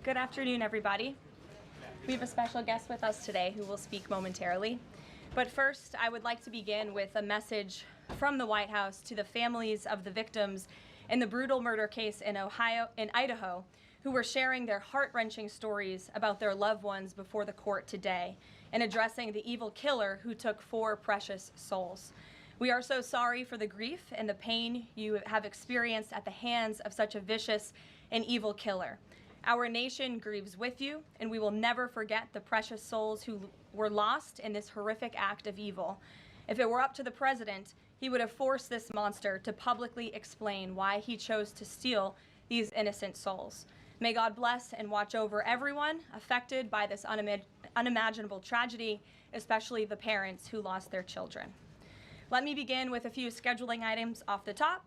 Good afternoon, everybody. We have a special guest with us today who will speak momentarily. But first, I would like to begin with a message from the White House to the families of the victims in the brutal murder case in Idaho, who were sharing their heart-wrenching stories about their loved ones before the court today and addressing the evil killer who took 4 precious souls. We are so sorry for the grief and the pain you have experienced at the hands of such a vicious and evil killer. Our nation grieves with you, and we will never forget the precious souls who were lost in this horrific act of evil. If it were up to the president, he would have forced this monster to publicly explain why he chose to steal these innocent souls. May God bless and watch over everyone affected by this unimaginable tragedy, especially the parents who lost their children. Let me begin with a few scheduling items off the top.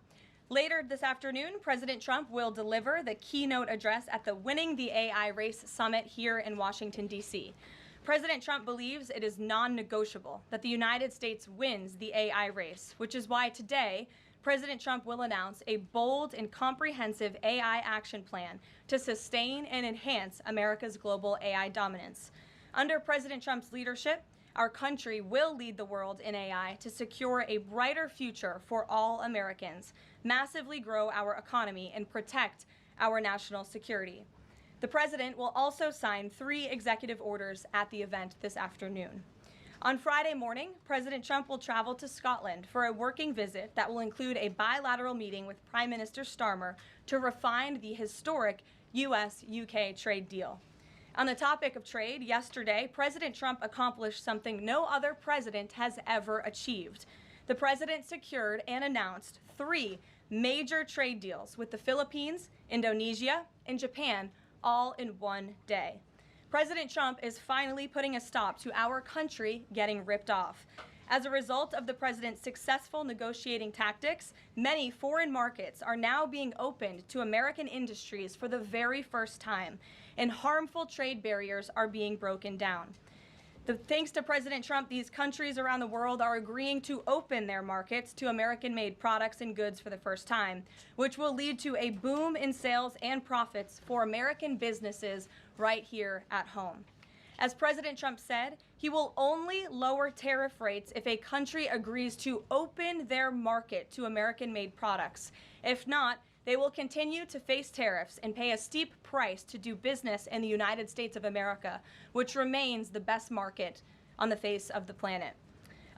Later this afternoon, President Trump will deliver the keynote address at the Winning the AI Race Summit here in Washington, D.C. President Trump believes it is non-negotiable that the United States wins the AI race, which is why today, President Trump will announce a bold and comprehensive AI action plan to sustain and enhance America's global AI dominance. Under President Trump's leadership, our country will lead the world in AI to secure a brighter future for all Americans, massively grow our economy, and protect our national security. The president will also sign 3 executive orders at the event this afternoon. On Friday morning, President Trump will travel to Scotland for a working visit that will include a bilateral meeting with Prime Minister Starmer to refine the historic US-UK trade deal. On the topic of trade, yesterday, President Trump accomplished something no other president has ever achieved. The president secured and announced 3 major trade deals with the Philippines, Indonesia, and Japan, all in one day. President Trump is finally putting a stop to our country getting ripped off. As a result of the president's successful negotiating tactics, many foreign markets are now being opened to American industries for the very first time, and harmful trade barriers are being broken down. Thanks to President Trump, these countries around the world are agreeing to open their markets to American-made products and goods for the first time, which will lead to a boom in sales and profits for American businesses right here at home. As President Trump said, he will only lower tariff rates if a country agrees to open their market to American-made products. If not, they will continue to face tariffs and pay a steep price to do business in the United States of America, which remains the best market on the face of the planet.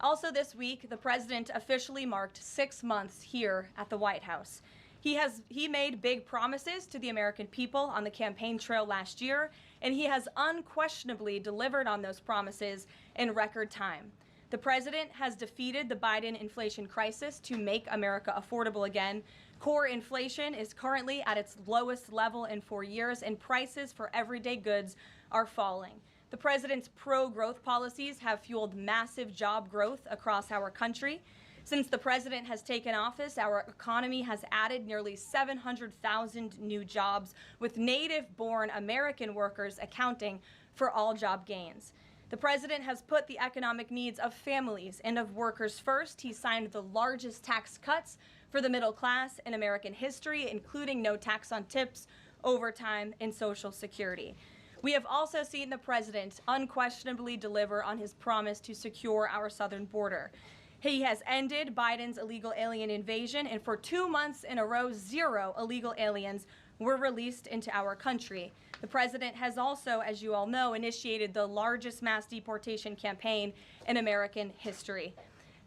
Also this week, the president officially marked 6 months here at the White House. He made big promises to the American people on the campaign trail last year, and he has unquestionably delivered on those promises in record time. The president has defeated the Biden inflation crisis to make America affordable again. Core inflation is currently at its lowest level in 4 years, and prices for everyday goods are falling. The president's pro-growth policies have fueled massive job growth across our country. Since the president has taken office, our economy has added nearly 700,000 new jobs, with native-born American workers accounting for all job gains. The president has put the economic needs of families and of workers first. He signed the largest tax cuts for the middle class in American history, including no tax on tips, overtime, and Social Security. We have also seen the president unquestionably deliver on his promise to secure our southern border. He has ended Biden's illegal alien invasion, and for 2 months in a row, 0 illegal aliens were released into our country. The president has also, as you all know, initiated the largest mass deportation campaign in American history.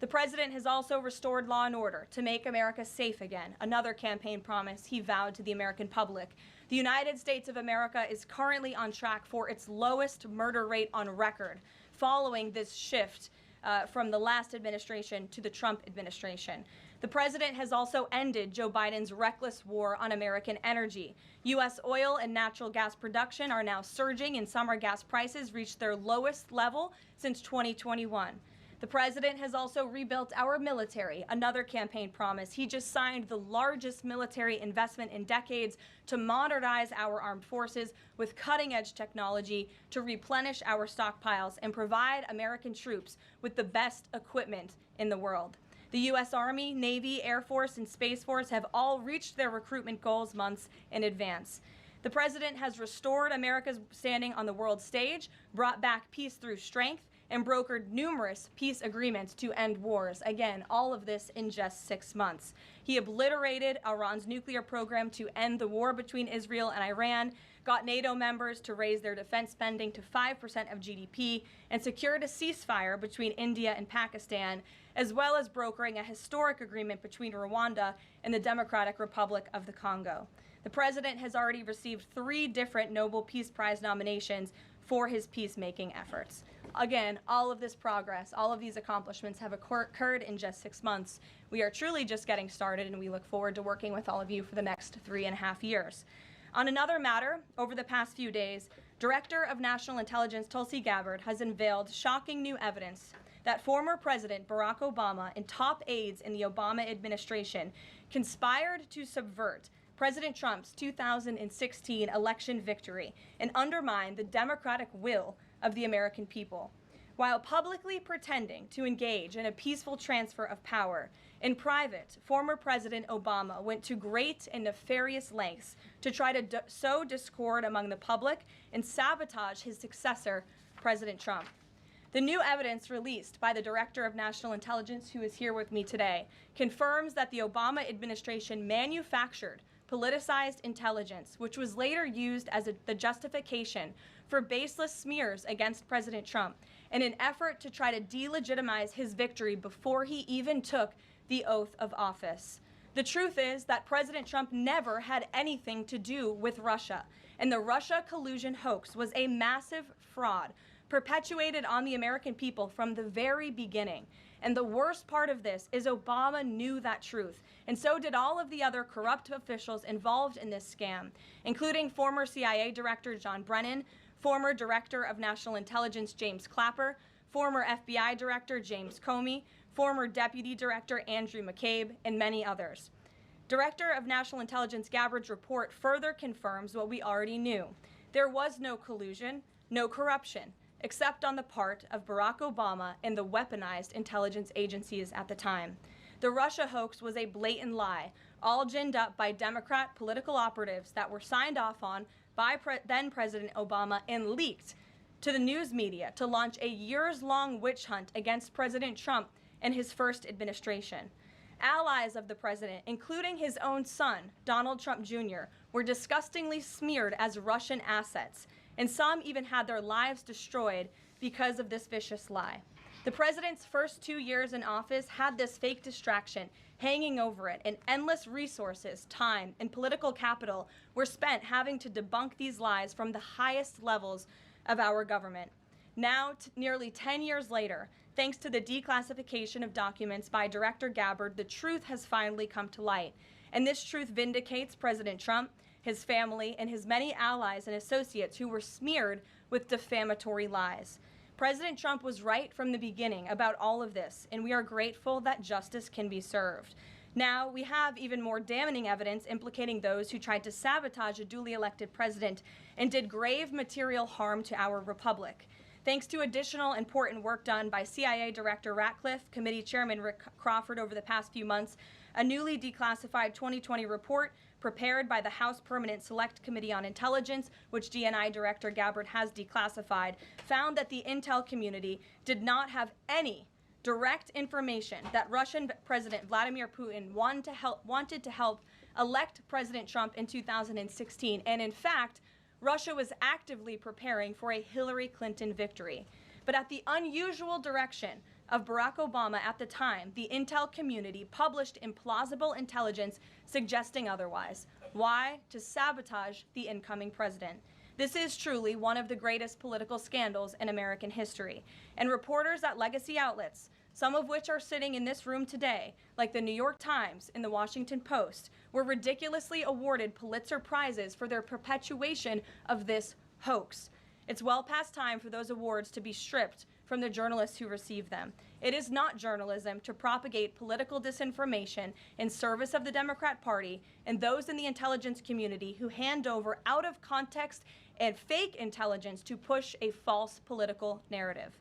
The president has also restored law and order to make America safe again, another campaign promise he vowed to the American public. The United States of America is currently on track for its lowest murder rate on record, following this shift from the last administration to the Trump administration. The president has also ended Joe Biden's reckless war on American energy. U.S. oil and natural gas production are now surging, and summer gas prices reached their lowest level since 2021. The president has also rebuilt our military, another campaign promise. He just signed the largest military investment in decades to modernize our armed forces with cutting-edge technology to replenish our stockpiles and provide American troops with the best equipment in the world. The U.S. Army, Navy, Air Force, and Space Force have all reached their recruitment goals months in advance. The The president has restored America's standing on the world stage, brought back peace through strength, and brokered numerous peace agreements to end wars. Again, all of this in just 6 months. He obliterated Iran's nuclear program to end the war between Israel and Iran, got NATO members to raise their defense spending to 5% of GDP, and secured a ceasefire between India and Pakistan, as well as brokering a historic agreement between Rwanda and the Democratic Republic of the Congo. The president has already received 3 different Nobel Peace Prize nominations for his peacemaking efforts. Again, all of this progress, all of these accomplishments have occurred in just 6 months. We are truly just getting started, and we look forward to working with all of you for the next 3.5 years. On another matter, over the past few days, Director of National Intelligence Tulsi Gabbard has unveiled shocking new evidence that former President Barack Obama and top aides in the Obama administration conspired to subvert President Trump's 2016 election victory and undermine the democratic will of the American people. While publicly pretending to engage in a peaceful transfer of power, in private, former President Obama went to great and nefarious lengths to try to sow discord among the public and sabotage his successor, President Trump. The new evidence released by the Director of National Intelligence, who is here with me today, confirms that the Obama administration manufactured politicized intelligence, which was later used as the justification for baseless smears against President Trump in an effort to try to delegitimize his victory before he even took the oath of office. The truth is that President Trump never had anything to do with Russia, and the Russia collusion hoax was a massive fraud perpetuated on the American people from the very beginning. And the worst part of this is Obama knew that truth, and so did all of the other corrupt officials involved in this scam, including former CIA Director John Brennan, former Director of National Intelligence James Clapper, former FBI Director James Comey, former Deputy Director Andrew McCabe, and many others. Director of National Intelligence Gabbard's report further confirms what we already knew. There was no collusion, no corruption, except on the part of Barack Obama and the weaponized intelligence agencies at the time. The Russia hoax was a blatant lie, all ginned up by Democrat political operatives that were signed off on by then President Obama and leaked to the news media to launch a years-long witch hunt against President Trump and his first administration. Allies of the president, including his own son, Donald Trump Jr., were disgustingly smeared as Russian assets, and some even had their lives destroyed because of this vicious lie. The president's first 2 years in office had this fake distraction hanging over it, and endless resources, time, and political capital were spent having to debunk these lies from the highest levels of our government. Now, nearly 10 years later, thanks to the declassification of documents by Director Gabbard, the truth has finally come to light. And this truth vindicates President Trump, his family, and his many allies and associates who were smeared with defamatory lies. President Trump was right from the beginning about all of this, and we are grateful that justice can be served. Now, we have even more damning evidence implicating those who tried to sabotage a duly elected president and did grave material harm to our republic. Thanks to additional important work done by CIA Director Ratcliffe, Committee Chairman Rick Crawford over the past few months, a newly declassified 2020 report prepared by the House Permanent Select Committee on Intelligence, which DNI Director Gabbard has declassified, found that the intel community did not have any direct information that Russian President Vladimir Putin wanted to help elect President Trump in 2016. And in fact, Russia was actively preparing for a Hillary Clinton victory. But at the unusual direction of Barack Obama at the time, the intel community published implausible intelligence suggesting otherwise. Why? To sabotage the incoming president. This is truly one of the greatest political scandals in American history. And reporters at legacy outlets, some of which are sitting in this room today, like the New York Times and the Washington Post, were ridiculously awarded Pulitzer Prizes for their perpetuation of this hoax. It's well past time for those awards to be stripped from the journalists who receive them. It is not journalism to propagate political disinformation in service of the Democrat Party and those in the intelligence community who hand over out of context and fake intelligence to push a false political narrative.